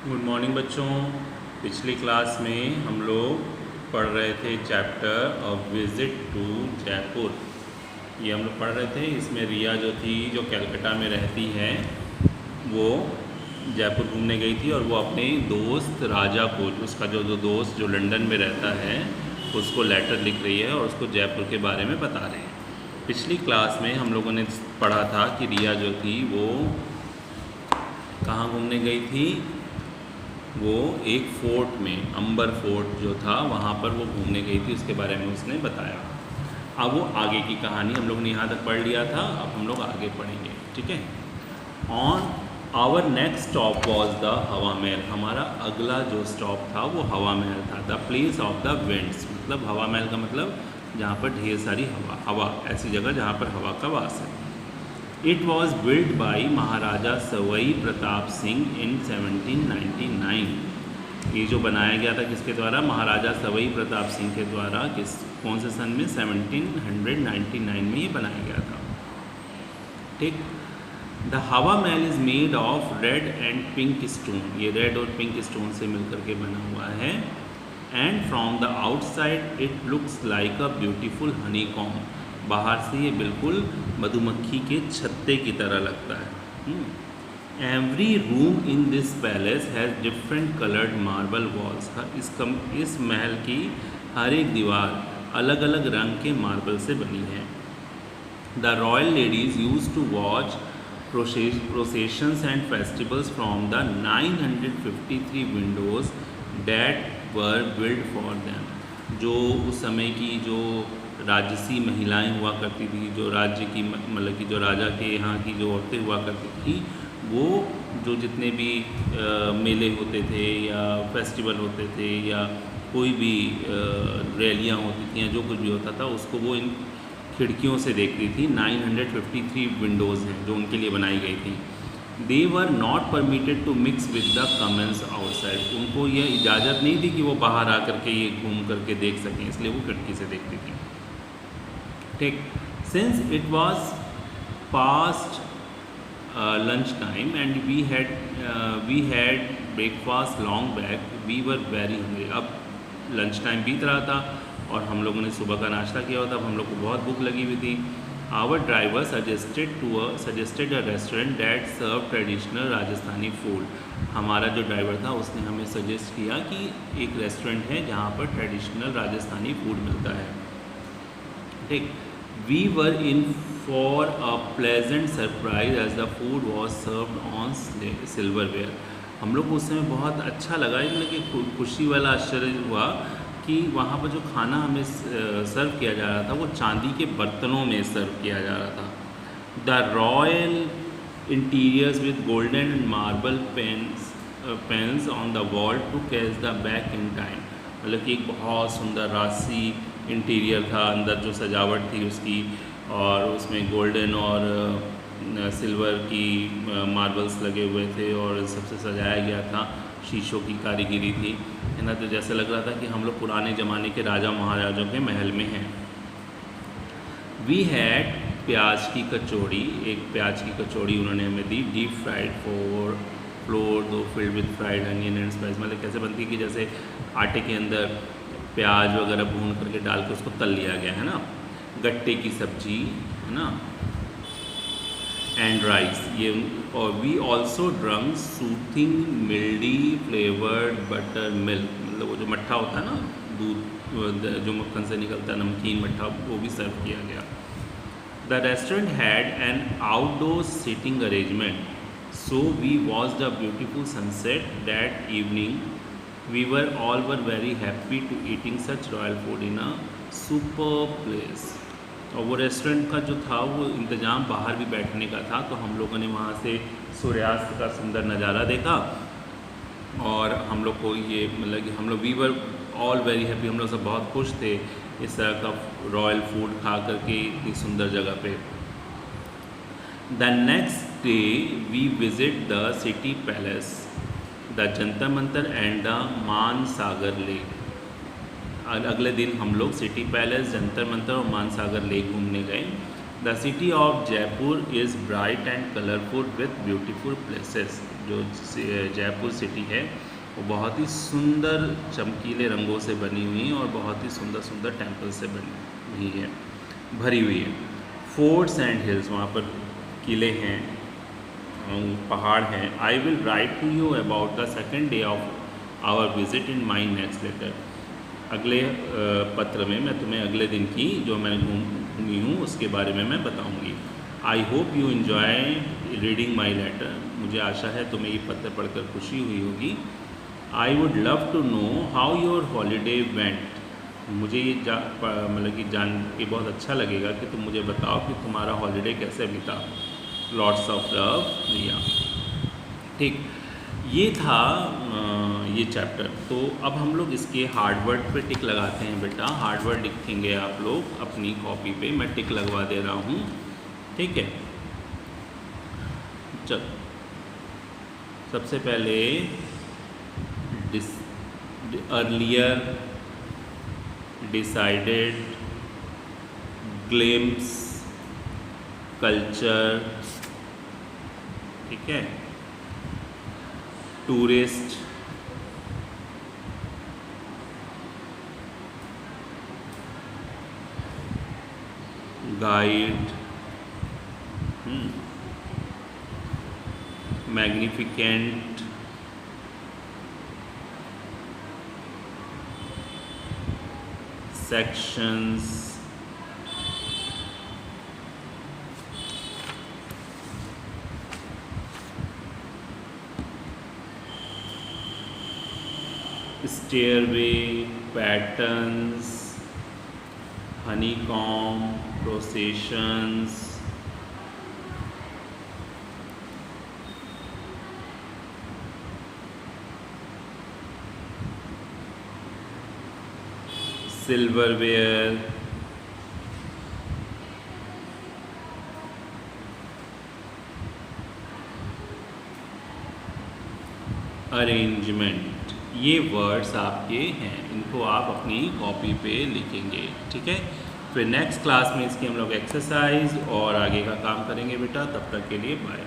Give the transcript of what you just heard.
Good morning बच्चों। पिछली class में हम लोग पढ़ रहे थे chapter of visit to Jaipur. ये हम लोग पढ़ रहे थे। इसमें रिया जो थी, जो कलकत्ता में रहती है, वो जयपुर घूमने गई थी और वो अपने दोस्त राजा को, उसका जो दोस्त जो लंदन में रहता है, उसको लेटर लिख रही है और उसको जयपुर के बारे में बता रहे हैं। पिछली क्लास में हम लोगों ने पढ़ा था कि रिया जो थी वो कहाँ घूमने गई थी। वो एक फ़ोर्ट में, अंबर फोर्ट जो था वहाँ पर वो घूमने गई थी, उसके बारे में उसने बताया। अब वो आगे की कहानी हम लोग ने यहाँ तक पढ़ लिया था, अब हम लोग आगे पढ़ेंगे, ठीक है। On our next stop was the Hawa Mahal. हमारा अगला जो स्टॉप था वो हवा महल था। The place of the winds, मतलब हवा महल का मतलब जहाँ पर ढेर सारी हवा, ऐसी जगह जहाँ पर हवा का वास है। इट वॉज बिल्ड बाई महाराजा सवाई प्रताप सिंह इन 1799। ये जो बनाया गया था किसके द्वारा? महाराजा सवाई प्रताप सिंह के द्वारा। कौन से सन में? 1799 में ये बनाया गया था, ठीक। The Hawa Mahal is made of red and pink stone. ये रेड और पिंक स्टोन से मिलकर के बना हुआ है। And from the outside it looks like a beautiful Honey comb. बाहर से ये बिल्कुल मधुमक्खी के छत्ते की तरह लगता है। Every room in this palace has different coloured marble walls. इस महल की हर एक दीवार अलग अलग रंग के मार्बल से बनी है। The royal ladies use to watch processions and festivals from the 953 windows that were build for them. जो उस समय की जो राजसी महिलाएं हुआ करती थी, जो राज्य की मतलब कि जो राजा के यहाँ की जो औरतें हुआ करती थी, वो जो जितने भी मेले होते थे या फेस्टिवल होते थे या कोई भी रैलियाँ होती थी या जो कुछ भी होता था, उसको वो इन खिड़कियों से देखती थी। 953 विंडोज़ हैं जो उनके लिए बनाई गई थी। They were not permitted to mix with the commons outside. उनको यह इजाज़त नहीं थी कि वो बाहर आकर के ये घूम करके देख सकें, इसलिए वो खिड़की से देखती थी, ठीक। Since it was past lunch time and we had breakfast long back, we were very hungry. अब लंच टाइम बीत रहा था और हम लोगों ने सुबह का नाश्ता किया हुआ था, अब हम लोग को बहुत भूख लगी हुई थी। Our driver suggested a restaurant that serve traditional Rajasthani food. हमारा जो ड्राइवर था उसने हमें सजेस्ट किया कि एक रेस्टोरेंट है जहाँ पर ट्रेडिशनल राजस्थानी फूड मिलता है, ठीक। We were in for a pleasant surprise as the food was served on silverware. हम लोग को उस समय बहुत अच्छा लगा, कि खुशी वाला आश्चर्य हुआ कि वहाँ पर जो खाना हमें सर्व किया जा रहा था वो चांदी के बर्तनों में सर्व किया जा रहा था। The royal interiors with golden and marble panes on the wall to catch the back in time. मतलब कि एक बहुत सुंदर राजसी इंटीरियर था, अंदर जो सजावट थी उसकी, और उसमें गोल्डन और सिल्वर की मार्बल्स लगे हुए थे और सबसे सजाया गया था। शीशों की कारीगिरी थी, है ना। तो जैसे लग रहा था कि हम लोग पुराने ज़माने के राजा महाराजों के महल में हैं। वी हैड प्याज की कचौड़ी। एक प्याज की कचौड़ी उन्होंने हमें दी। डीप फ्राइड फ्लोर दो filled with fried onion and spice. मतलब कैसे बनती है कि जैसे आटे के अंदर प्याज वगैरह भून करके डाल के उसको तल लिया गया, है ना। गट्टे की सब्जी, है ना, एंड राइस ये। और we also drunk soothing mildly flavoured butter milk. मतलब वो जो मट्ठा होता है ना, दूध जो मक्खन से निकलता है, नमकीन मट्ठा, वो भी सर्व किया गया। The restaurant had an outdoor seating arrangement, so we watch the beautiful sunset that evening. We were very happy to eating such royal food in a superb place. और वो रेस्टोरेंट का जो था वो इंतज़ाम बाहर भी बैठने का था, तो हम लोगों ने वहाँ से सूर्यास्त का सुंदर नज़ारा देखा और हम लोग को ये मतलब कि हम लोग we were all very happy. हम लोग सब बहुत खुश थे इस तरह का रॉयल फूड खा करके इतनी सुंदर जगह पे। The next day we visit the City Palace, the Jantar Mantar and the Mansagar Lake. अगले दिन हम लोग सिटी पैलेस, जंतर मंतर और मानसागर लेक घूमने गए। The city of Jaipur is bright and colourful with beautiful places. जो जयपुर सिटी है वो बहुत ही सुंदर चमकीले रंगों से बनी हुई है और बहुत ही सुंदर सुंदर टेम्पल से बनी हुई है, भरी हुई है। फोर्ट्स एंड हिल्स, वहाँ पर किले हैं, पहाड़ हैं। I will write to you about the second day of our visit in my next letter. अगले पत्र में मैं तुम्हें अगले दिन की जो मैं घूमी हूँ उसके बारे में मैं बताऊँगी। I hope you enjoy reading my letter. मुझे आशा है तुम्हें ये पत्र पढ़कर खुशी हुई होगी। I would love to know how your holiday went. मुझे ये मतलब कि जान के बहुत अच्छा लगेगा कि तुम मुझे बताओ कि तुम्हारा हॉलीडे कैसे बीता। लॉट्स ऑफ लव, रिया। ठीक, ये था ये चैप्टर। तो अब हम लोग इसके हार्ड वर्ड पे टिक लगाते हैं बेटा। हार्ड वर्ड लिखेंगे आप लोग अपनी कॉपी पे, मैं टिक लगवा दे रहा हूँ, ठीक है। चल, सबसे पहले अर्लियर, डिसाइडेड, ग्लिम्स, कल्चर, ठीक है, tourist, guide, magnificent, sections, stairway, patterns, honeycomb, processions, silverware, arrangement. ये वर्ड्स आपके हैं, इनको आप अपनी कॉपी पे लिखेंगे, ठीक है। फिर नेक्स्ट क्लास में इसकी हम लोग एक्सरसाइज और आगे का काम करेंगे बेटा। तब तक के लिए बाय।